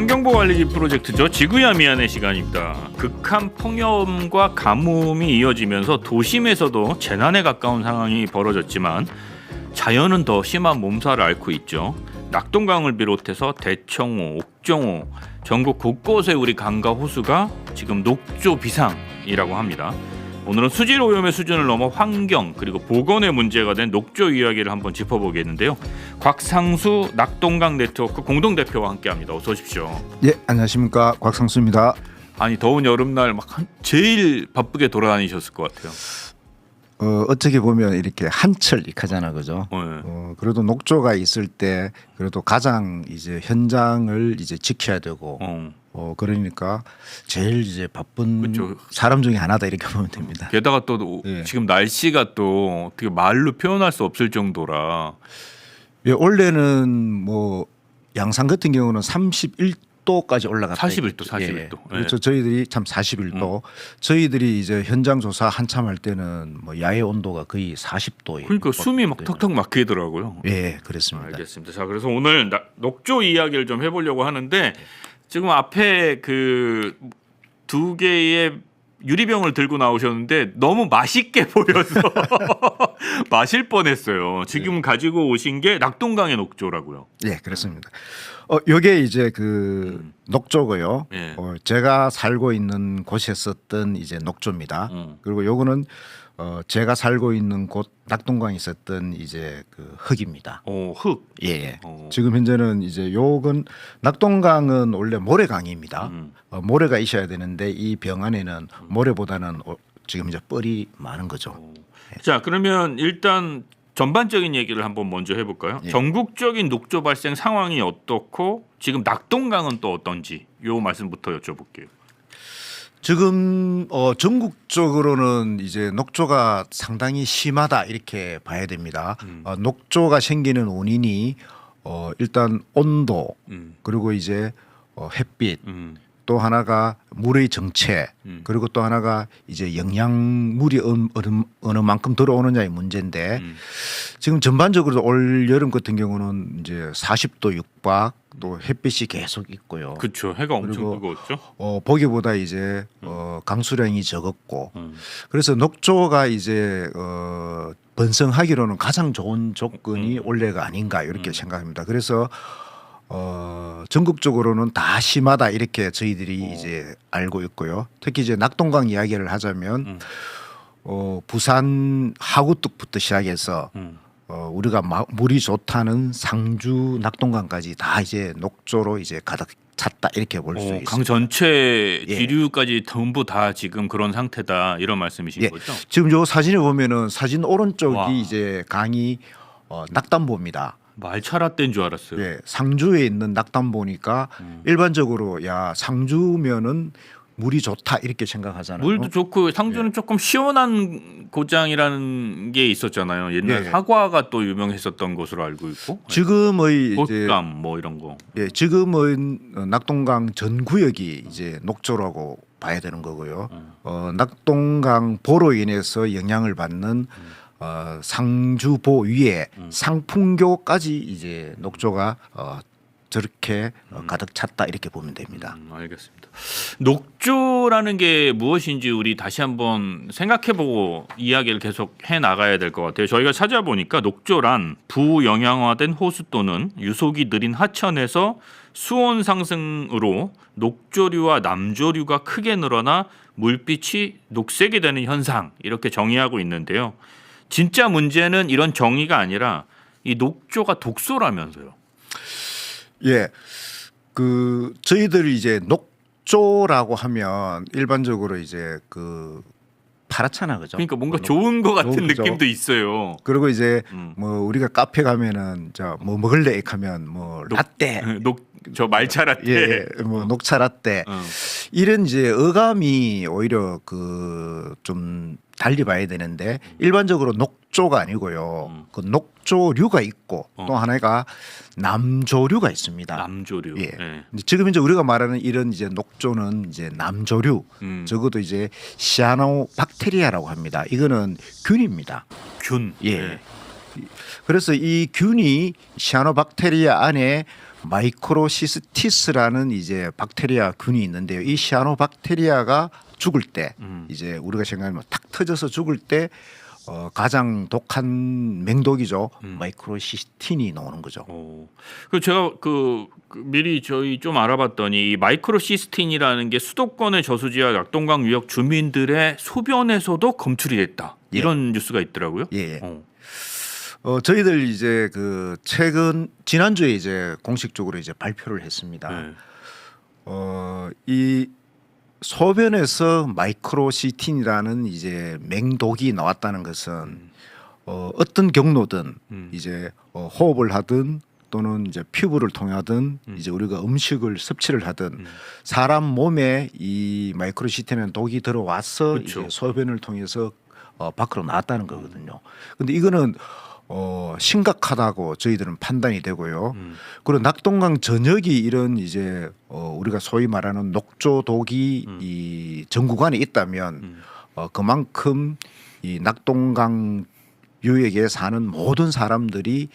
환경보호알리기 프로젝트죠. 지구야 미안해 시간입니다. 극한 폭염과 가뭄이 이어지면서 도심에서도 재난에 가까운 상황이 벌어졌지만 자연은 더 심한 몸살을 앓고 있죠. 낙동강을 비롯해서 대청호, 옥정호, 전국 곳곳에 우리 강과 호수가 지금 녹조 비상이라고 합니다. 오늘은 수질 오염의 수준을 넘어 환경 그리고 보건의 문제가 된 녹조 이야기를 한번 짚어보겠는데요. 곽상수 낙동강 네트워크 공동대표와 함께합니다. 어서 오십시오. 예, 안녕하십니까, 곽상수입니다. 아니 더운 여름날 막 제일 바쁘게 돌아다니셨을 것 같아요. 어떻게 보면 이렇게 한철익하잖아, 그죠? 네. 그래도 녹조가 있을 때 그래도 가장 이제 현장을 이제 지켜야 되고, 그러니까 제일 이제 바쁜 그쵸. 사람 중에 하나다 이렇게 보면 됩니다. 게다가 또 예. 지금 날씨가 또 어떻게 말로 표현할 수 없을 정도라. 예, 원래는 뭐 양산 같은 경우는 31도까지 올라갔다. 41도, 41도. 예. 그렇죠. 저희들이 참 41도. 저희들이 이제 현장 조사 한참 할 때는 뭐 야외 온도가 거의 40도에. 그러니까 숨이 막 턱턱 막히더라고요. 예, 그렇습니다. 알겠습니다. 자, 그래서 오늘 녹조 이야기를 좀 해보려고 하는데 지금 앞에 그 두 개의 유리병을 들고 나오셨는데 너무 맛있게 보여서 마실 뻔했어요. 지금 가지고 오신 게 낙동강의 녹조라고요. 예, 그렇습니다. 요게 이제 그 녹조고요. 예. 제가 살고 있는 곳에 썼던 이제 녹조입니다. 그리고 요거는 제가 살고 있는 곳 낙동강에 있었던 이제 그 흙입니다. 흙. 예. 지금 현재는 이제 요건 낙동강은 원래 모래강입니다. 모래가 있어야 되는데 이 병 안에는 모래보다는 지금 이제 뻘이 많은 거죠. 자, 그러면 일단 전반적인 얘기를 한번 먼저 해볼까요? 예. 전국적인 녹조 발생 상황이 어떻고 지금 낙동강은 또 어떤지 요 말씀부터 여쭤볼게요. 지금 전국적으로는 이제 녹조가 상당히 심하다 이렇게 봐야 됩니다. 녹조가 생기는 원인이 일단 온도 그리고 이제 햇빛 또 하나가 물의 정체 그리고 또 하나가 이제 영양물이 어느 만큼 들어오느냐의 문제인데 지금 전반적으로 올 여름 같은 경우는 이제 40도 육박 또 햇빛이 계속 있고요. 그렇죠. 해가 엄청 그리고 뜨거웠죠. 보기보다 이제 강수량이 적었고 그래서 녹조가 이제 번성하기로는 가장 좋은 조건이 올해가 아닌가 이렇게 생각합니다. 그래서 전국적으로는 다 심하다 이렇게 저희들이 이제 알고 있고요. 특히 이제 낙동강 이야기를 하자면 부산 하구뚝부터 시작해서 우리가 물이 좋다는 상주 낙동강까지 다 이제 녹조로 이제 가득 찼다 이렇게 볼 수 있습니다. 강 전체 예. 지류까지 전부 다 지금 그런 상태다 이런 말씀이신 예. 거죠? 지금 요 사진을 보면은 사진 오른쪽이 와. 이제 강이 낙담보입니다. 말차라떼인 줄 알았어요. 예, 상주에 있는 낙담보니까 일반적으로 야 상주면은 물이 좋다 이렇게 생각하잖아요. 물도 좋고 상주는 조금 시원한 고장이라는 게 있었잖아요. 옛날 예. 사과가 또 유명했었던 것으로 알고 있고. 지금의 이제 곶감 뭐 이런 거. 예, 지금은 낙동강 전 구역이 이제 녹조라고 봐야 되는 거고요. 낙동강 보로 인해서 영향을 받는 상주보 위에 상풍교까지 이제 녹조가 저렇게 가득 찼다 이렇게 보면 됩니다. 알겠습니다. 녹조라는 게 무엇인지 우리 다시 한번 생각해보고 이야기를 계속 해 나가야 될 것 같아요. 저희가 찾아보니까 녹조란 부영양화된 호수 또는 유속이 느린 하천에서 수온 상승으로 녹조류와 남조류가 크게 늘어나 물빛이 녹색이 되는 현상 이렇게 정의하고 있는데요. 진짜 문제는 이런 정의가 아니라 이 녹조가 독소라면서요. 예, 그 저희들이 이제 녹조라고 하면 일반적으로 이제 그 파랗잖아, 그죠? 그러니까 뭔가 좋은 것 같은 그죠? 느낌도 있어요. 그리고 이제 뭐 우리가 카페 가면은 뭐 먹을래 하면 뭐 라떼, 저 말차 라떼. 예, 뭐 녹차 라떼 이런 이제 어감이 오히려 그 좀 달리 봐야 되는데 일반적으로 녹조가 아니고요. 그 녹조류가 있고 또 하나가 남조류가 있습니다. 남조류. 예. 예. 지금 이제 우리가 말하는 이런 이제 녹조는 이제 남조류, 적어도 이제 시아노박테리아라고 합니다. 이거는 균입니다. 균. 예. 그래서 이 균이 시아노박테리아 안에 마이크로시스티스라는 이제 박테리아 균이 있는데요. 이 시아노박테리아가 죽을 때 이제 우리가 생각하면 탁 터져서 죽을 때 가장 독한 맹독이죠. 마이크로시스틴이 나오는 거죠. 그 제가 미리 저희 좀 알아봤더니 이 마이크로시스틴이라는 게 수도권의 저수지와 낙동강 유역 주민들의 소변에서도 검출이 됐다. 이런 뉴스가 있더라고요. 예. 저희들 이제 그 최근 지난주에 이제 공식적으로 이제 발표를 했습니다. 네. 이 소변에서 마이크로시틴이라는 이제 맹독이 나왔다는 것은 어떤 경로든 이제 호흡을 하든 또는 이제 피부를 통하든 이제 우리가 음식을 섭취를 하든 사람 몸에 이 마이크로시틴이라는 독이 들어와서 그렇죠. 이제 소변을 통해서 밖으로 나왔다는 거거든요. 근데 이거는 심각하다고 저희들은 판단이 되고요. 그리고 낙동강 전역이 이런 이제 우리가 소위 말하는 녹조독이 이 전구간에 있다면 그만큼 이 낙동강 유역에 사는 모든 사람들이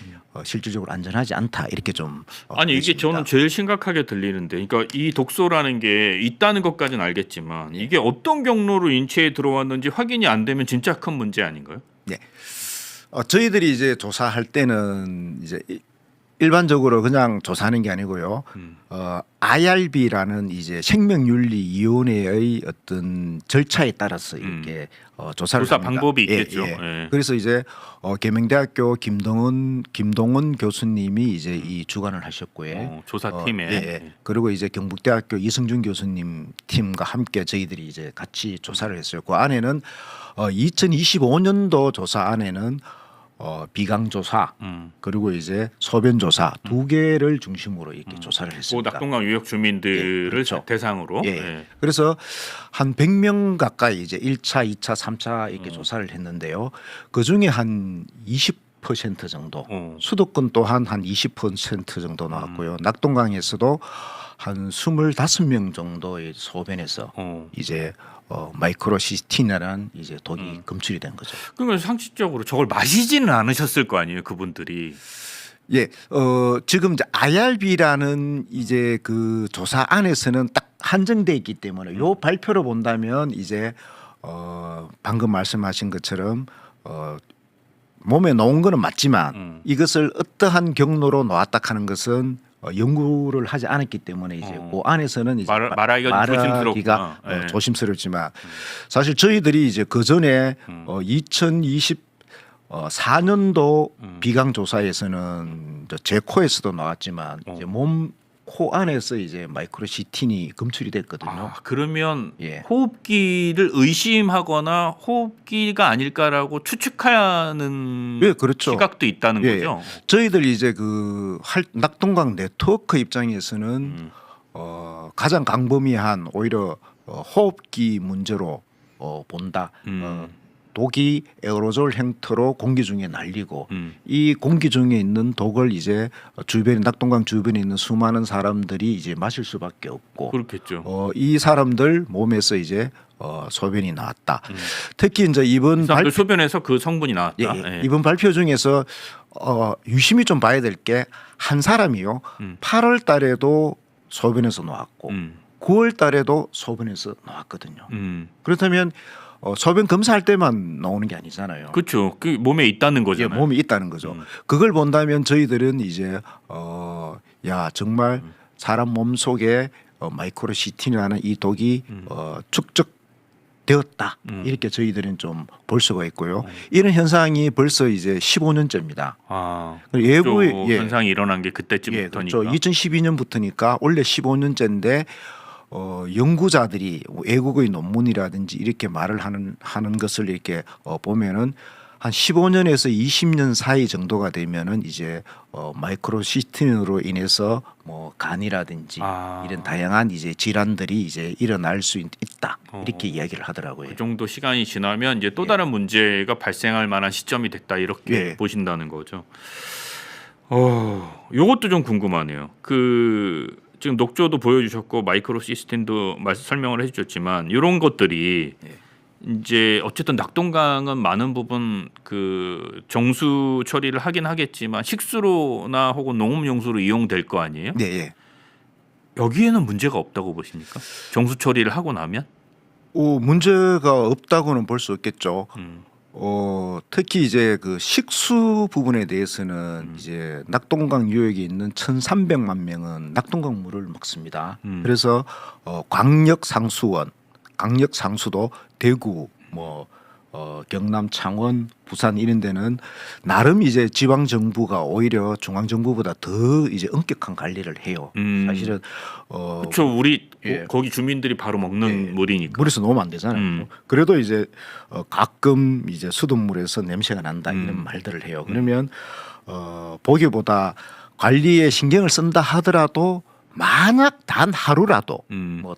실질적으로 안전하지 않다 이렇게 좀 아니 이게 보여집니다. 저는 제일 심각하게 들리는데, 그러니까 이 독소라는 게 있다는 것까지는 알겠지만 이게 어떤 경로로 인체에 들어왔는지 확인이 안 되면 진짜 큰 문제 아닌가요? 네. 저희들이 이제 조사할 때는 이제 일반적으로 그냥 조사하는 게 아니고요. IRB라는 이제 생명윤리위원회의 어떤 절차에 따라서 이렇게 조사를 조사 합니다. 방법이 예, 있겠죠. 예. 예. 그래서 이제 계명대학교 김동원 교수님이 이제 이 주관을 하셨고요. 조사팀에. 예. 그리고 이제 경북대학교 이승준 교수님 팀과 함께 저희들이 이제 같이 조사를 했어요. 그 안에는 2025년도 조사 안에는 비강 조사 그리고 이제 소변 조사 두 개를 중심으로 이렇게 조사를 그 했습니다. 낙동강 유역 주민들을 예, 그렇죠. 대상으로. 예. 예. 그래서 한 100명 가까이 이제 1차, 2차, 3차 이렇게 조사를 했는데요. 그 중에 한 20% 정도, 수도권 또한 한 20% 정도 나왔고요. 낙동강에서도 한 25명 정도의 소변에서 이제 마이크로시스틴이라는 이제 독이 검출이 된 거죠. 그러면 상식적으로 저걸 마시지는 않으셨을 거 아니에요, 그분들이. 예, 지금 이제 IRB라는 이제 그 조사 안에서는 딱 한정돼 있기 때문에 요 발표를 본다면 이제 방금 말씀하신 것처럼 몸에 놓은 거는 맞지만 이것을 어떠한 경로로 놓았다 하는 것은 연구를 하지 않았기 때문에 이제 그 안에서는 이제 말하기가 조심스럽구나. 예. 조심스럽지만 사실 저희들이 이제 그 전에 2024년도 비강 조사에서는 제 코에서도 나왔지만 이제 몸 코 안에서 이제 마이크로시틴이 검출이 됐거든요. 그러면 예. 호흡기를 의심하거나 호흡기가 아닐까라고 추측하는 예, 그렇죠. 시각도 있다는 예, 거죠. 저희들 이제 그 낙동강 네트워크 입장에서는 가장 광범위한 오히려 호흡기 문제로 본다. 독이 에어로졸 형태로 공기 중에 날리고 이 공기 중에 있는 독을 이제 주변 낙동강 주변에 있는 수많은 사람들이 이제 마실 수밖에 없고 그렇겠죠. 이 사람들 몸에서 이제 소변이 나왔다. 특히 이제 이번 사람들 소변에서 그 성분이 나왔다. 예. 이번 발표 중에서 유심히 좀 봐야 될 게 한 사람이요. 8월 달에도 소변에서 나왔고 9월 달에도 소변에서 나왔거든요. 그렇다면 소변 검사할 때만 나오는 게 아니잖아요. 그렇죠. 그 몸에 있다는 거잖아요. 예, 몸에 있다는 거죠. 그걸 본다면 저희들은 이제 야 정말 사람 몸 속에 마이크로시틴이라는 이 독이 축적되었다. 이렇게 저희들은 좀 볼 수가 있고요. 이런 현상이 벌써 이제 15년째입니다. 외부의 현상이 일어난 게 그때쯤부터니까. 예, 그렇죠. 2012년부터니까 원래 15년째인데 연구자들이 외국의 논문이라든지 이렇게 말을 하는 것을 이렇게 보면은 한 15년에서 20년 사이 정도가 되면은 이제 마이크로시스틴으로 인해서 뭐 간이라든지 이런 다양한 이제 질환들이 이제 일어날 수 있다 이렇게 이야기를 하더라고요. 그 정도 시간이 지나면 이제 또 다른 문제가 발생할 만한 시점이 됐다 이렇게 보신다는 거죠. 요것도 좀 궁금하네요. 지금 녹조도 보여주셨고 마이크로시스틴도 설명을 해주셨지만 이런 것들이 이제 어쨌든 낙동강은 많은 부분 그 정수 처리를 하긴 하겠지만 식수로나 혹은 농업용수로 이용될 거 아니에요? 네, 예. 여기에는 문제가 없다고 보십니까? 정수 처리를 하고 나면? 문제가 없다고는 볼 수 없겠죠. 음. 특히 이제 그 식수 부분에 대해서는 이제 낙동강 유역에 있는 1,300만 명은 낙동강 물을 먹습니다. 그래서 광역 상수원, 강력 상수도 대구 뭐 경남 창원 부산 이런 데는 나름 이제 지방 정부가 오히려 중앙 정부보다 더 이제 엄격한 관리를 해요. 사실은 그렇죠. 우리 예. 거기 주민들이 바로 먹는 예. 물이니까. 물에서 놓으면 안 되잖아요. 그래도 이제 가끔 이제 수돗물에서 냄새가 난다 이런 말들을 해요. 그러면 보기보다 관리에 신경을 쓴다 하더라도 만약 단 하루라도 뭐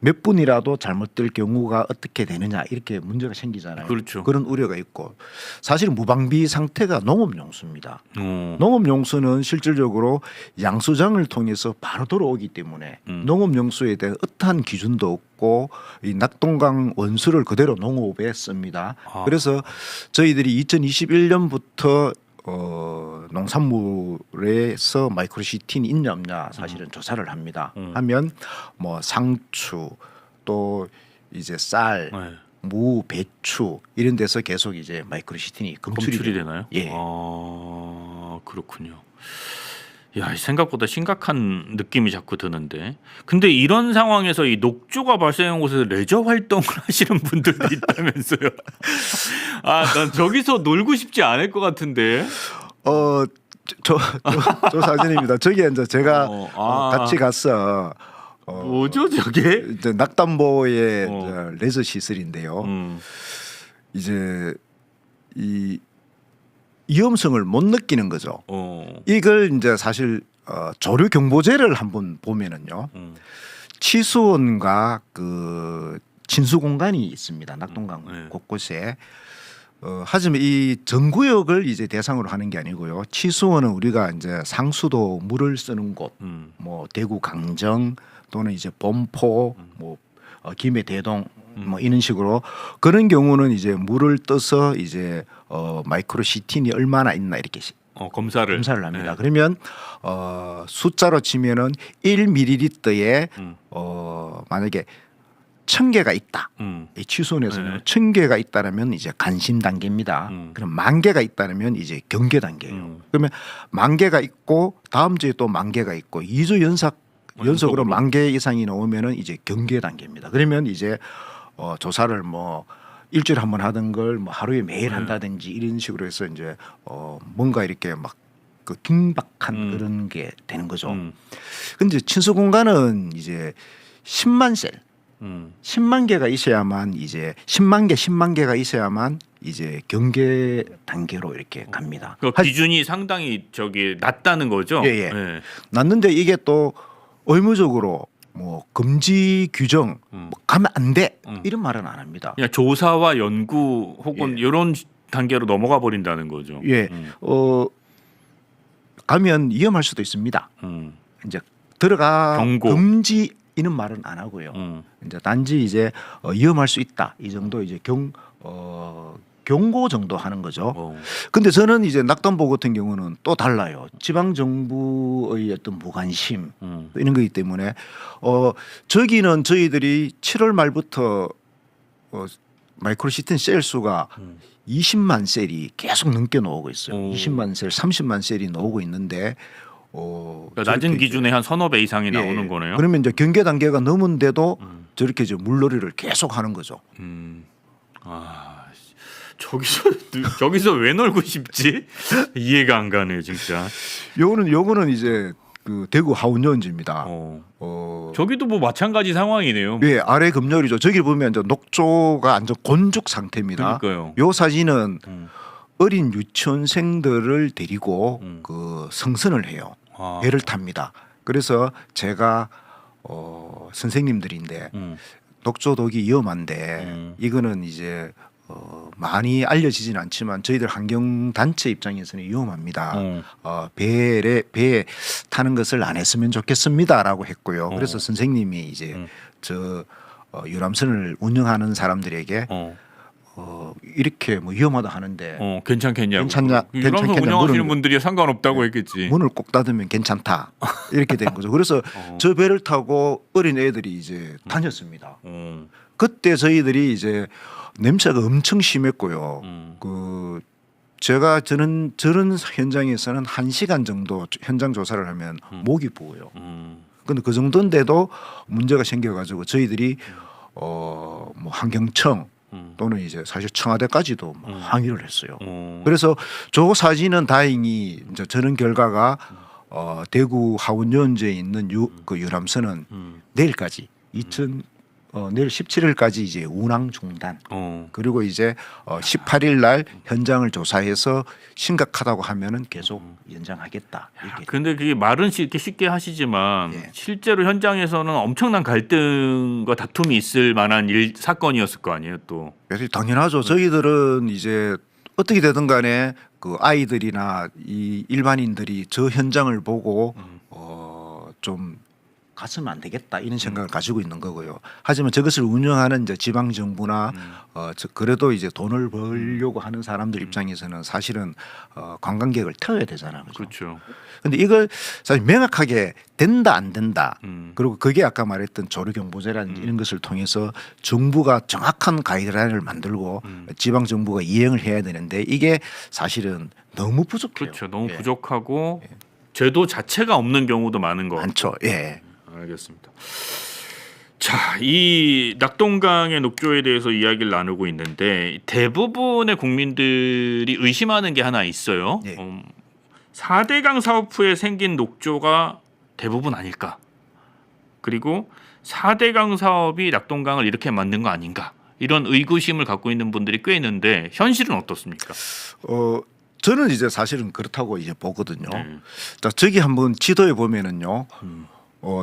몇 분이라도 잘못될 경우가 어떻게 되느냐 이렇게 문제가 생기잖아요. 그렇죠. 그런 우려가 있고 사실 무방비 상태가 농업용수입니다. 어. 농업용수는 실질적으로 양수장을 통해서 바로 들어오기 때문에 농업용수에 대한 어떠한 기준도 없고 이 낙동강 원수를 그대로 농업에 씁니다. 그래서 저희들이 2021년부터 농산물에서 마이크로시틴이 있냐 없냐 사실은 조사를 합니다. 하면 뭐 상추 또 이제 쌀, 네. 무, 배추 이런 데서 계속 이제 마이크로시틴이 검출이 되나요? 예. 그렇군요. 야, 생각보다 심각한 느낌이 자꾸 드는데. 근데 이런 상황에서 이 녹조가 발생한 곳에서 레저 활동을 하시는 분들도 있다면서요. 난 저기서 놀고 싶지 않을 것 같은데. 저 사진입니다. 저기 이제 제가 같이 가서 뭐죠, 저게? 이제 낙담보의 레저 시설인데요. 이제 이 위험성을 못 느끼는 거죠. 이걸 이제 사실 조류 경보제를 한번 보면은요. 치수원과 그 진수 공간이 있습니다. 낙동강 곳곳에. 하지만 이 전구역을 이제 대상으로 하는 게 아니고요. 치수원은 우리가 이제 상수도 물을 쓰는 곳, 뭐 대구 강정 또는 이제 범포, 뭐 김해 대동 뭐 이런 식으로 그런 경우는 이제 물을 떠서 이제 마이크로시틴이 얼마나 있나 이렇게 검사를 합니다. 네. 그러면 숫자로 치면은 1ml에 만약에 1,000개가 있다. 이 취소원에서는 1,000개가 있다라면 이제 간심 단계입니다. 그럼 10,000개가 있다면 이제 경계 단계예요. 그러면 10,000개가 있고 다음 주에 또 10,000개가 있고 2주 연속으로 10,000개 이상이 나오면은 이제 경계 단계입니다. 그러면 이제 조사를 뭐 일주일에 한 번 하던 걸 뭐 하루에 매일 한다든지 이런 식으로 해서 이제 뭔가 이렇게 막 그 긴박한 그런 게 되는 거죠. 근데 친수 공간은 이제 10만 셀 10만 개가 있어야만 이제 10만 개가 있어야만 이제 경계 단계로 이렇게 갑니다. 그 기준이 상당히 저기 낮다는 거죠. 예. 낮는데 이게 또 의무적으로 뭐 금지 규정 뭐 가면 안 돼 이런 말은 안 합니다. 그냥 조사와 연구 혹은 이런 단계로 넘어가 버린다는 거죠. 예. 가면 위험할 수도 있습니다. 이제 들어가 경고. 금지 이런 말은 안 하고요. 이제 단지 이제 위험할 수 있다 이 정도 이제 경고 정도 하는 거죠. 근데 저는 이제 낙담보 같은 경우는 또 달라요. 지방 정부의 어떤 무관심 이런 거기 때문에 저기는 저희들이 7월 말부터 마이크로시틴 셀 수가 20만 셀이 계속 넘게 나오고 있어요. 20만 셀, 30만 셀이 나오고 있는데 그러니까 낮은 기준에 한 서너 배 이상이 나오는 거네요. 그러면 이제 경계 단계가 넘은데도 저렇게 이제 물놀이를 계속 하는 거죠. 저기서 왜 놀고 싶지? 이해가 안 가네요, 진짜. 요거는 이제 그 대구 하운여원지입니다. 저기도 뭐 마찬가지 상황이네요. 예, 아래 급열이죠. 저기 보면 이제 녹조가 완전 곤죽 상태입니다. 그러니까요. 요 사진은 어린 유치원생들을 데리고 그 성선을 해요. 배를 탑니다. 그래서 제가 선생님들인데 녹조독이 위험한데 이거는 이제 많이 알려지진 않지만 저희들 환경 단체 입장에서는 위험합니다. 배에 타는 것을 안 했으면 좋겠습니다라고 했고요. 그래서 선생님이 이제 저 유람선을 운영하는 사람들에게 이렇게 뭐 위험하다 하는데 괜찮겠냐고. 유람선 괜찮겠냐 운영하시는 분들이 상관없다고 했겠지. 문을 꼭 닫으면 괜찮다 이렇게 된 거죠. 그래서 저 배를 타고 어린 애들이 이제 다녔습니다. 그때 저희들이 이제 냄새가 엄청 심했고요. 그 제가 저런 현장에서는 1시간 정도 현장 조사를 하면 목이 부어요. 근데 그 정도인데도 문제가 생겨가지고 저희들이 뭐 환경청 또는 이제 사실 청와대까지도 항의를 했어요. 그래서 저 사진은 다행히 이제 저런 결과가 대구 하원연주에 있는 그 유람선은 내일까지 내일 17일까지 이제 운항 중단. 그리고 이제 18일 날 현장을 조사해서 심각하다고 하면은 계속 연장하겠다. 이렇게. 근데 그게 말은 이렇게 쉽게 하시지만 예. 실제로 현장에서는 엄청난 갈등과 다툼이 있을 만한 사건이었을 거 아니에요, 또. 그래서 당연하죠. 저희들은 이제 어떻게 되든 간에 그 아이들이나 이 일반인들이 저 현장을 보고 좀 갔으면 안 되겠다 이런 생각을 가지고 있는 거고요. 하지만 저것을 운영하는 이제 지방 정부나 그래도 이제 돈을 벌려고 하는 사람들 입장에서는 사실은 관광객을 태워야 되잖아요. 그렇죠. 근데 이걸 사실 명확하게 된다 안 된다. 그리고 그게 아까 말했던 조류경보제라는 이런 것을 통해서 정부가 정확한 가이드라인을 만들고 지방 정부가 이행을 해야 되는데 이게 사실은 너무 부족해요. 그렇죠. 너무 부족하고 제도 자체가 없는 경우도 많은 거. 많죠. 예. 알겠습니다. 자, 이 낙동강의 녹조에 대해서 이야기를 나누고 있는데 대부분의 국민들이 의심하는 게 하나 있어요. 4대강 사업 후에 생긴 녹조가 대부분 아닐까? 그리고 4대강 사업이 낙동강을 이렇게 만든 거 아닌가? 이런 의구심을 갖고 있는 분들이 꽤 있는데 현실은 어떻습니까? 저는 이제 사실은 그렇다고 이제 보거든요. 자, 저기 한번 지도에 보면은요.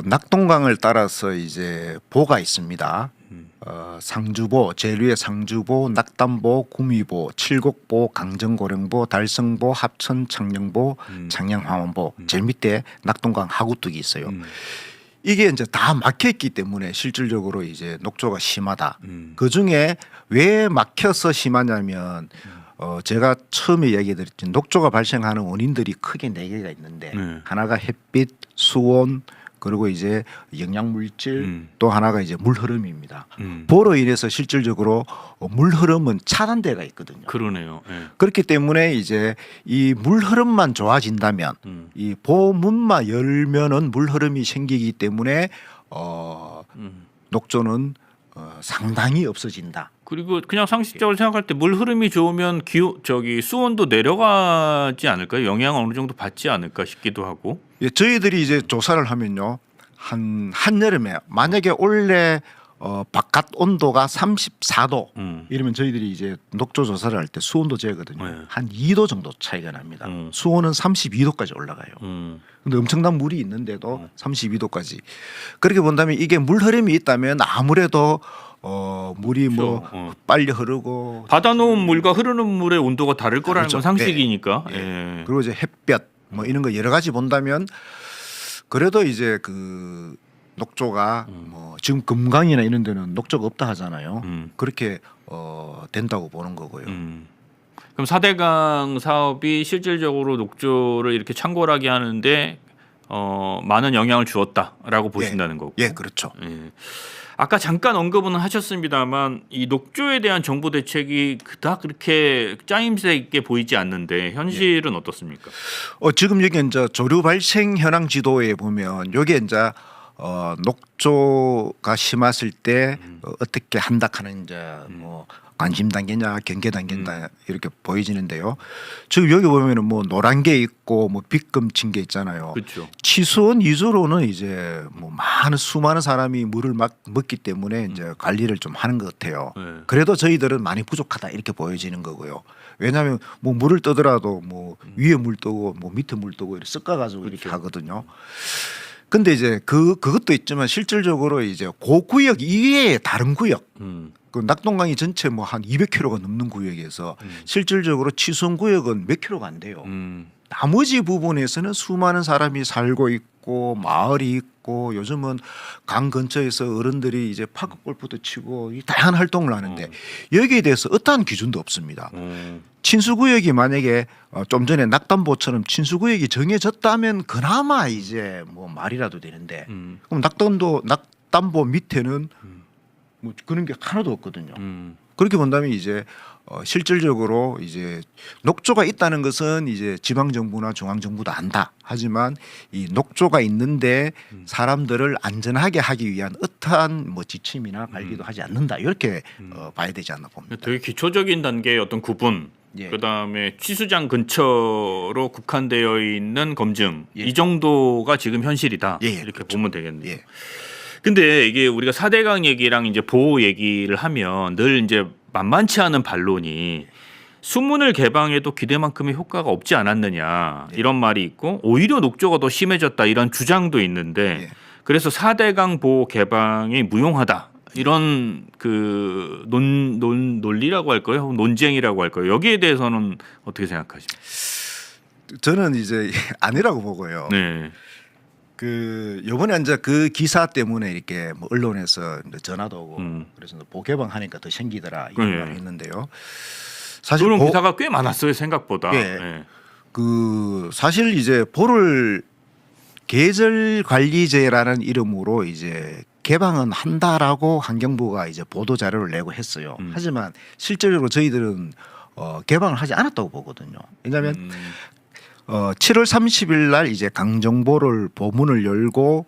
낙동강을 따라서 이제 보가 있습니다. 상주보, 제류의 상주보, 낙담보, 구미보, 칠곡보, 강정고령보, 달성보, 합천, 창녕보, 창녕황원보. 제일 밑에 낙동강 하구뚝이 있어요. 이게 이제 다 막혀 있기 때문에 실질적으로 이제 녹조가 심하다. 그 중에 왜 막혀서 심하냐면 제가 처음에 얘기드렸죠. 녹조가 발생하는 원인들이 크게 4개가 있는데 하나가 햇빛, 수온, 그리고 이제 영양물질 또 하나가 이제 물 흐름입니다. 보로 인해서 실질적으로 물 흐름은 차단대가 있거든요. 그러네요. 그렇기 때문에 이제 이 물 흐름만 좋아진다면 이 보문만 열면은 물 흐름이 생기기 때문에 녹조는 상당히 없어진다. 그리고 그냥 상식적으로 생각할 때 물 흐름이 좋으면 수온도 내려가지 않을까요? 영향을 어느 정도 받지 않을까 싶기도 하고. 예, 저희들이 이제 조사를 하면요, 한여름에 만약에 원래 바깥 온도가 34도 이러면 저희들이 이제 녹조 조사를 할 때 수온도 재거든요. 한 2도 정도 차이가 납니다. 수온은 32도까지 올라가요. 근데 엄청난 물이 있는데도 32도까지. 그렇게 본다면 이게 물 흐름이 있다면 아무래도 물이 뭐 빨리 흐르고 받아 놓은 물과 흐르는 물의 온도가 다를 거라는 그렇죠. 건 상식이니까. 그리고 이제 햇볕 뭐 이런 거 여러 가지 본다면 그래도 이제 그 녹조가 뭐 지금 금강이나 이런 데는 녹조가 없다 하잖아요. 그렇게 된다고 보는 거고요. 그럼 4대강 사업이 실질적으로 녹조를 이렇게 창궐하게 하는데 많은 영향을 주었다라고 보신다는 거고. 예, 그렇죠. 아까 잠깐 언급은 하셨습니다만 이 녹조에 대한 정부 대책이 그닥 그렇게 짜임새 있게 보이지 않는데 현실은 어떻습니까? 지금 여기 이제 조류 발생 현황 지도에 보면 여기 이제 녹조가 심했을 때 어떻게 한다 하는 이제 뭐 관심 단계냐 경계 단계냐 이렇게 보여지는데요. 지금 여기 보면은 뭐 노란 게 있고 뭐 빛금친 게 있잖아요. 그렇죠. 치수원 위주로는 이제 뭐 수많은 사람이 물을 먹기 때문에 이제 관리를 좀 하는 것 같아요. 그래도 저희들은 많이 부족하다 이렇게 보여지는 거고요. 왜냐하면 뭐 물을 뜨더라도 뭐 위에 물 뜨고 뭐 밑에 물 뜨고 이렇게 섞어가지고 이렇게 하거든요. 근데 이제 그것도 있지만 실질적으로 이제 그 구역 이외에 다른 구역 그 낙동강이 전체 뭐 한 200km가 넘는 구역에서 실질적으로 치수원 구역은 몇 킬로가 안 돼요. 나머지 부분에서는 수많은 사람이 살고 있고 있고 마을이 있고 요즘은 강 근처에서 어른들이 이제 파크 골프도 치고 이 다양한 활동을 하는데 여기에 대해서 어떠한 기준도 없습니다. 친수구역이 만약에 좀 전에 낙담보처럼 친수구역이 정해졌다면 그나마 이제 뭐 말이라도 되는데 그럼 낙담보 밑에는 뭐 그런 게 하나도 없거든요. 그렇게 본다면 이제 실질적으로 이제 녹조가 있다는 것은 이제 지방 정부나 중앙 정부도 안다. 하지만 이 녹조가 있는데 사람들을 안전하게 하기 위한 어떠한 뭐 지침이나 관리도 하지 않는다. 이렇게 봐야 되지 않나 봅니다. 되게 기초적인 단계의 어떤 구분. 예. 그다음에 취수장 근처로 국한되어 있는 검증 예. 이 정도가 지금 현실이다. 예, 이렇게 그렇죠. 보면 되겠네요. 예. 근데 이게 우리가 4대강 얘기랑 이제 보호 얘기를 하면 늘 이제 만만치 않은 반론이 수문을 개방해도 기대만큼의 효과가 없지 않았느냐 이런 말이 있고 오히려 녹조가 더 심해졌다 이런 주장도 있는데 예. 그래서 4대강 보호 개방이 무용하다 이런 그 논리라고 할까요? 논쟁이라고 할까요? 여기에 대해서는 어떻게 생각하십니까? 저는 이제 아니라고 보고요. 네. 그 요번에 이제 그 기사 때문에 이렇게 뭐 언론에서 이제 전화도 오고 그래서 보개방하니까 더 생기더라 이런 네. 말을 했는데요. 사실 그런 기사가 꽤 많았어요 생각보다. 예. 네. 그 사실 이제 보를 계절 관리제라는 이름으로 이제 개방은 한다라고 환경부가 이제 보도 자료를 내고 했어요. 하지만 실질적으로 저희들은 개방을 하지 않았다고 보거든요. 왜냐하면 7월 30일 날 이제 강정보를 보문을 열고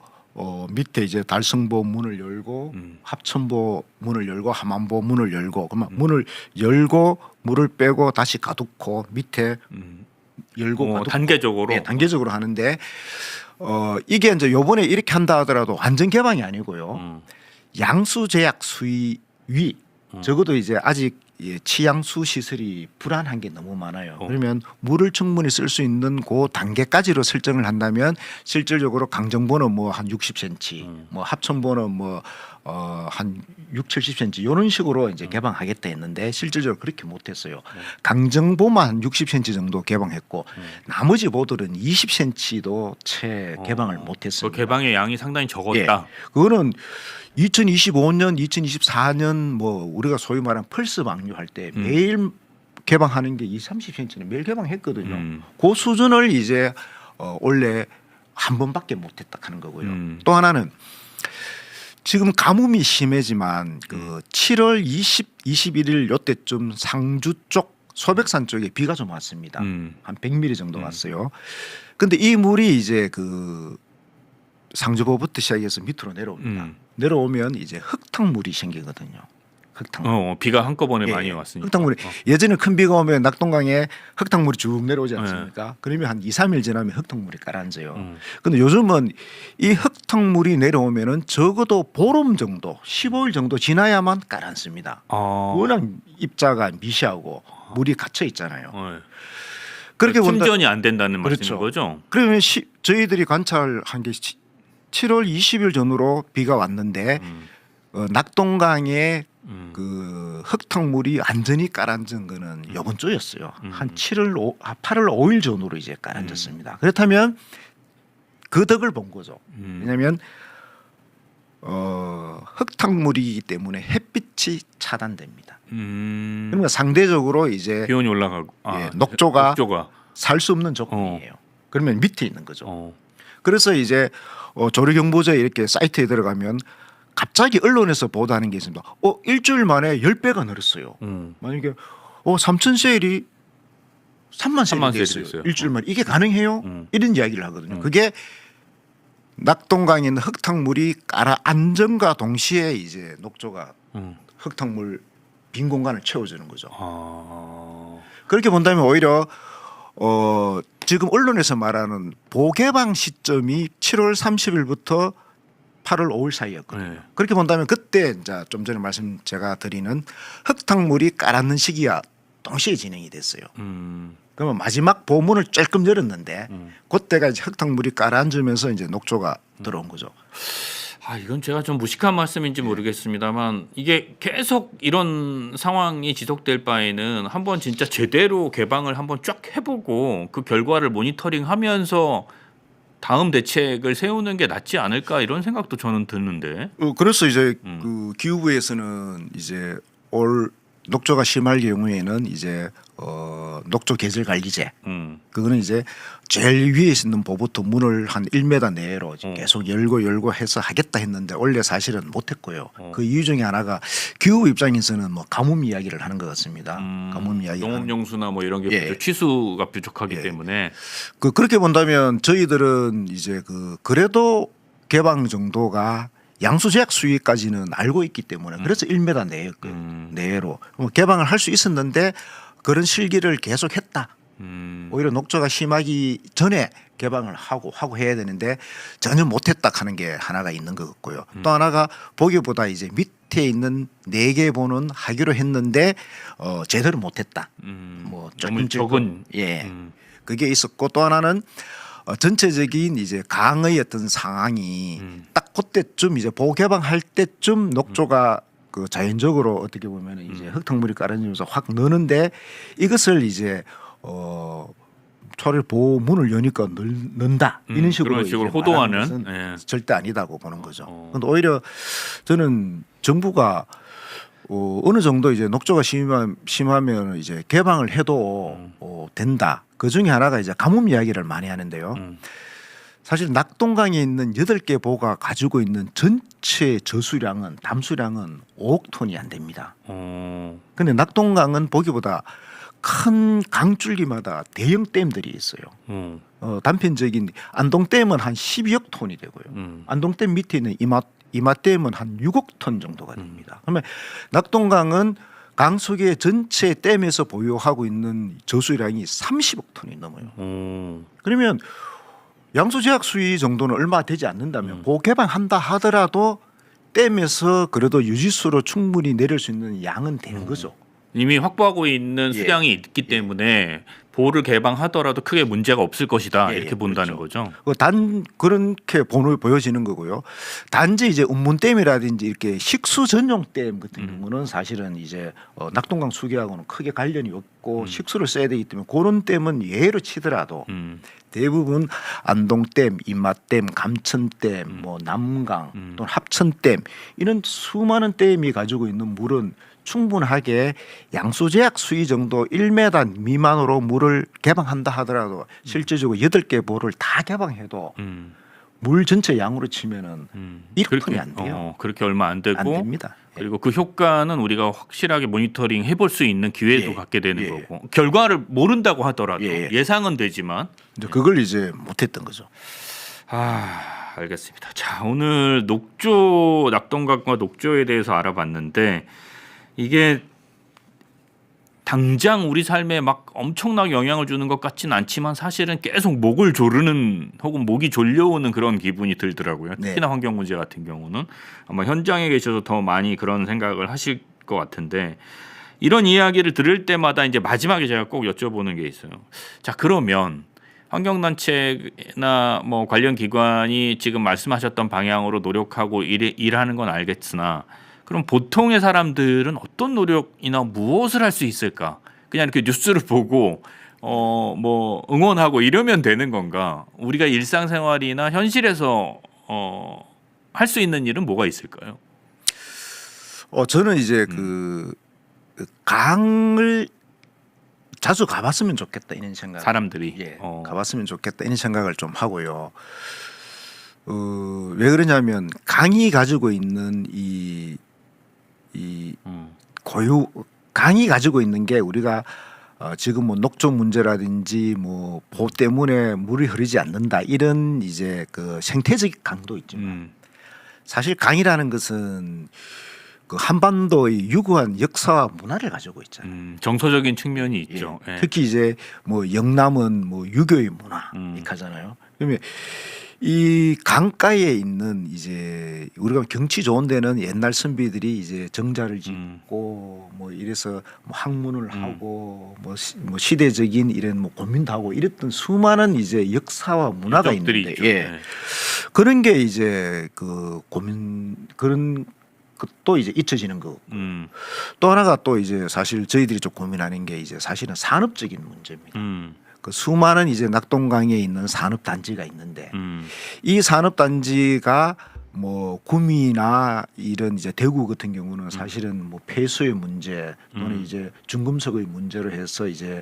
밑에 이제 달성보 문을 열고 합천보 문을 열고 함안보 문을 열고 그러면 문을 열고 물을 빼고 다시 가두고 밑에 열고 가두고 단계적으로 네, 단계적으로 하는데 이게 이제 요번에 이렇게 한다 하더라도 완전 개방이 아니고요. 양수 제약 수위 위 적어도 이제 아직 치양수 시설이 불안한 게 너무 많아요. 그러면 물을 충분히 쓸 수 있는 그 단계까지로 설정을 한다면 실질적으로 강정보는 뭐 한 60cm, 뭐 합천보는 뭐 한 6, 70cm 이런 식으로 이제 개방하겠다 했는데 실질적으로 그렇게 못했어요. 강정보만 한 60cm 정도 개방했고 나머지 보들은 20cm도 채 개방을 못했어요. 그 개방의 양이 상당히 적었다. 그거는 2025년, 2024년 뭐 우리가 소위 말하는 펄스 방류할 때 매일 개방하는 게 20, 30cm는 매일 개방했거든요. 그 수준을 이제 원래 한 번밖에 못했다 하는 거고요. 또 하나는 지금 가뭄이 심해지만 그 7월 21일 요때쯤 상주 쪽 소백산 쪽에 비가 좀 왔습니다. 한 100mm 정도 왔어요. 근데 이 물이 이제 그 상주보부터 시작해서 밑으로 내려옵니다. 내려오면 이제 흙탕물이 생기거든요. 흙탕물. 비가 한꺼번에 많이 왔으니까. 흙탕물이 예전에 큰 비가 오면 낙동강에 흙탕물이 쭉 내려오지 않습니까? 그러면 한 2, 3일 지나면 흙탕물이 가라앉아요. 근데 요즘은 이 흙탕물이 내려오면은 적어도 보름 정도, 15일 정도 지나야만 가라앉습니다. 워낙 입자가 미시하고 물이 갇혀 있잖아요. 그렇게 본다. 침전이 안 된다는 그렇죠. 말씀인 거죠? 그러면 저희들이 관찰한 게 7월 20일 전후로 비가 왔는데 낙동강에 그 흙탕물이 완전히 가라앉은 거는 이번 주였어요. 한 8월 5일 전후로 이제 가라앉았습니다. 그렇다면 그 덕을 본 거죠. 왜냐하면 흙탕물이기 때문에 햇빛이 차단됩니다. 그러니까 상대적으로 이제 기온이 올라가고 녹조가 녹조가 살 수 없는 조건이에요. 그러면 밑에 있는 거죠. 그래서 이제 조류경보제 이렇게 사이트에 들어가면 갑자기 언론에서 보도하는 게 있습니다. 일주일 만에 10배가 늘었어요. 만약에 삼천세일이 3만 세일이 됐어요. 일주일 만에 이게 가능해요? 이런 이야기를 하거든요. 그게 낙동강에 있는 흙탕물이 가라앉음과 동시에 이제 녹조가 흙탕물 빈 공간을 채워주는 거죠. 그렇게 본다면 오히려 지금 언론에서 말하는 보개방 시점이 7월 30일부터 8월 5일 사이였거든요. 그렇게 본다면 그때 이제 좀 전에 말씀 제가 드리는 흙탕물이 가라앉는 시기와 동시에 진행이 됐어요. 그러면 마지막 보문을 조금 열었는데 그때가 이제 흙탕물이 가라앉으면서 이제 녹조가 들어온 거죠. 이건 제가 좀 무식한 말씀인지 모르겠습니다만 이게 계속 이런 상황이 지속될 바에는 한번 진짜 제대로 개방을 한번 쫙 해보고 그 결과를 모니터링하면서 다음 대책을 세우는 게 낫지 않을까 이런 생각도 저는 드는데. 그래서 이제 그 기후부에서는 이제 올 녹조가 심할 경우에는 이제 녹조 계절 관리제 그거는 이제 제일 위에 있는 보부터 문을 한 1m 내로 계속 열고 해서 하겠다 했는데 원래 사실은 못했고요. 그 이유 중에 하나가 기후부 입장에서는 뭐 가뭄 이야기를 하는 것 같습니다. 가뭄 이야기. 농업용수나 뭐 이런 게 예. 취수가 부족하기 예. 때문에. 그렇게 본다면 저희들은 이제 그래도 개방 정도가 양수제약 수위까지는 알고 있기 때문에 그래서 1m 내였고요. 내로 개방을 할 수 있었는데 그런 실기를 계속했다. 오히려 녹조가 심하기 전에 개방을 하고 해야 되는데 전혀 못했다 하는 게 하나가 있는 것 같고요. 또 하나가 보기보다 이제 밑에 있는 4개 보는 하기로 했는데 제대로 못했다. 뭐 너무 적은. 예, 그게 있었고 또 하나는 전체적인 이제 강의 어떤 상황이 딱 그때쯤 이제 보호 개방할 때쯤 녹조가 그 자연적으로 어떻게 보면 이제 흙탕물이 깔아지면서 확 느는데 이것을 이제 초를 보호 문을 여니까 는다 이런 식으로 그런 식으로 이제 호도하는 말하는 것은 예. 절대 아니다고 보는 거죠. 그런데 오히려 저는 정부가 어느 정도 이제 녹조가 심하면 이제 개방을 해도 된다. 그 중에 하나가 이제 가뭄 이야기를 많이 하는데요. 사실 낙동강에 있는 8개 보가 가지고 있는 전체 저수량은 담수량은 5억 톤이 안 됩니다. 근데 낙동강은 보기보다 큰 강줄기마다 대형 댐들이 있어요. 단편적인 안동댐은 한 12억 톤이 되고요. 안동댐 밑에 있는 이마댐은 한 6억 톤 정도가 됩니다. 그러면 낙동강은 강 속의 전체 댐에서 보유하고 있는 저수량이 30억 톤이 넘어요. 그러면 양수제약 수위 정도는 얼마 되지 않는다면 보호 개방한다 하더라도 댐에서 그래도 유지수로 충분히 내릴 수 있는 양은 되는 거죠. 이미 확보하고 있는 예. 수량이 있기 때문에 보호를 개방하더라도 크게 문제가 없을 것이다 예, 이렇게 본다는 그렇죠. 거죠. 그렇게 보여지는 거고요. 단지 이제 운문댐이라든지 이렇게 식수 전용 댐 같은 경우는 사실은 이제 낙동강 수계하고는 크게 관련이 없고 식수를 써야 되기 때문에 그런 댐은 예로 치더라도 대부분 안동댐, 이마댐, 감천댐, 뭐 남강 또는 합천댐 이런 수많은 댐이 가지고 있는 물은 충분하게 양수제약 수위 정도 1m 미만으로 물을 개방한다 하더라도 실제적으로 8개 보를 다 개방해도 물 전체 양으로 치면은 1억 톤이 안 돼요. 그렇게 얼마 안 되고 안 됩니다. 그리고 그 효과는 우리가 확실하게 모니터링 해볼 수 있는 기회도 예. 갖게 되는 예. 거고 결과를 모른다고 하더라도 예. 예상은 되지만 이제 그걸 이제 못했던 거죠. 알겠습니다. 자, 오늘 녹조 낙동강과 녹조에 대해서 알아봤는데 이게 당장 우리 삶에 막 엄청나게 영향을 주는 것 같지는 않지만 사실은 계속 목을 조르는 혹은 목이 졸려오는 그런 기분이 들더라고요. 네. 특히나 환경 문제 같은 경우는 아마 현장에 계셔서 더 많이 그런 생각을 하실 것 같은데 이런 이야기를 들을 때마다 이제 마지막에 제가 꼭 여쭤보는 게 있어요. 자, 그러면 환경단체나 뭐 관련 기관이 지금 말씀하셨던 방향으로 노력하고 일하는 건 알겠으나 그럼 보통의 사람들은 어떤 노력이나 무엇을 할 수 있을까? 그냥 이렇게 뉴스를 보고 뭐 응원하고 이러면 되는 건가? 우리가 일상생활이나 현실에서 할 수 있는 일은 뭐가 있을까요? 저는 이제 그 강을 자주 가봤으면 좋겠다 이런 생각. 사람들이 예, 가봤으면 좋겠다 이런 생각을 좀 하고요. 왜 그러냐면 강이 가지고 있는 이 강이 가지고 있는 게 우리가 지금 뭐 녹조 문제라든지 뭐 보 때문에 물이 흐르지 않는다 이런 이제 그 생태적 강도 있지만 사실 강이라는 것은 그 한반도의 유구한 역사와 문화를 가지고 있잖아요. 정서적인 측면이 있죠. 예. 예. 특히 이제 뭐 영남은 뭐 유교의 문화 이렇게 하잖아요. 그러면 이 강가에 있는 이제 우리가 경치 좋은 데는 옛날 선비들이 이제 정자를 짓고 뭐 이래서 뭐 학문을 하고 뭐 시대적인 이런 뭐 고민도 하고 이랬던 수많은 이제 역사와 문화가 있는데 있죠. 예. 네. 그런 게 이제 그 고민 그런 것도 이제 잊혀지는 거고 또 하나가 또 이제 사실 저희들이 좀 고민하는 게 이제 사실은 산업적인 문제입니다. 그 수많은 이제 낙동강에 있는 산업 단지가 있는데 이 산업 단지가 뭐 구미나 이런 이제 대구 같은 경우는 사실은 뭐 폐수의 문제 또는 이제 중금속의 문제로 해서 이제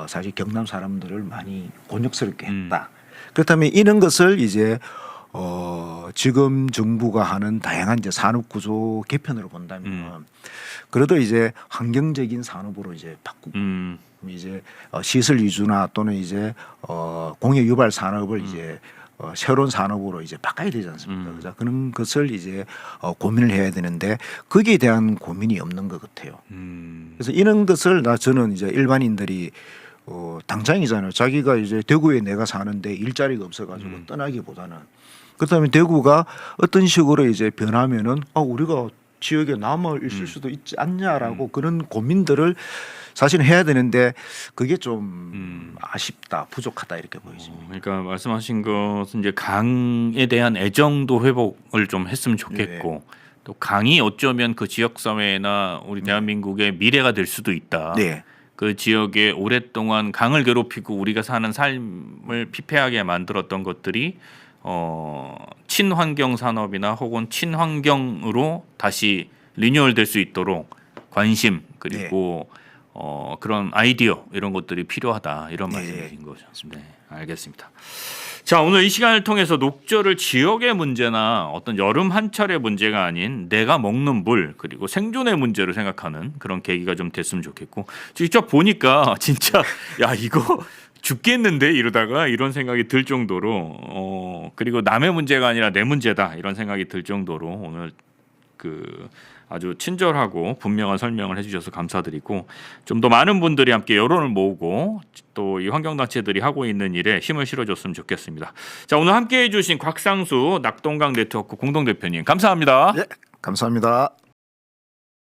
사실 경남 사람들을 많이 곤욕스럽게 했다. 그렇다면 이런 것을 이제 지금 정부가 하는 다양한 이제 산업 구조 개편으로 본다면 그래도 이제 환경적인 산업으로 이제 바꾸고 이제 시설 위주나 또는 이제 공해 유발 산업을 이제 새로운 산업으로 이제 바꿔야 되지 않습니까? 그래서 그런 것을 이제 고민을 해야 되는데 거기에 대한 고민이 없는 것 같아요. 그래서 이런 것을 저는 이제 일반인들이 당장이잖아요. 자기가 이제 대구에 내가 사는데 일자리가 없어가지고 떠나기보다는 그렇다면 대구가 어떤 식으로 이제 변하면은 우리가 지역에 남아 있을 수도 있지 않냐라고 그런 고민들을 사실 해야 되는데 그게 좀 아쉽다, 부족하다 이렇게 보여집니다. 그러니까 말씀하신 것은 이제 강에 대한 애정도 회복을 좀 했으면 좋겠고 또 강이 어쩌면 그 지역 사회나 우리 대한민국의 미래가 될 수도 있다. 네. 그 지역에 오랫동안 강을 괴롭히고 우리가 사는 삶을 피폐하게 만들었던 것들이 친환경 산업이나 혹은 친환경으로 다시 리뉴얼될 수 있도록 관심 그리고 그런 아이디어 이런 것들이 필요하다 이런 말씀이신 거죠. 네, 알겠습니다. 자, 오늘 이 시간을 통해서 녹조를 지역의 문제나 어떤 여름 한철의 문제가 아닌 내가 먹는 물 그리고 생존의 문제로 생각하는 그런 계기가 좀 됐으면 좋겠고 직접 보니까 진짜 야 이거 죽겠는데 이러다가 이런 생각이 들 정도로 그리고 남의 문제가 아니라 내 문제다 이런 생각이 들 정도로 오늘 그 아주 친절하고 분명한 설명을 해주셔서 감사드리고 좀 더 많은 분들이 함께 여론을 모으고 또 이 환경단체들이 하고 있는 일에 힘을 실어줬으면 좋겠습니다. 자, 오늘 함께해 주신 곽상수 낙동강 네트워크 공동대표님 감사합니다. 네, 감사합니다.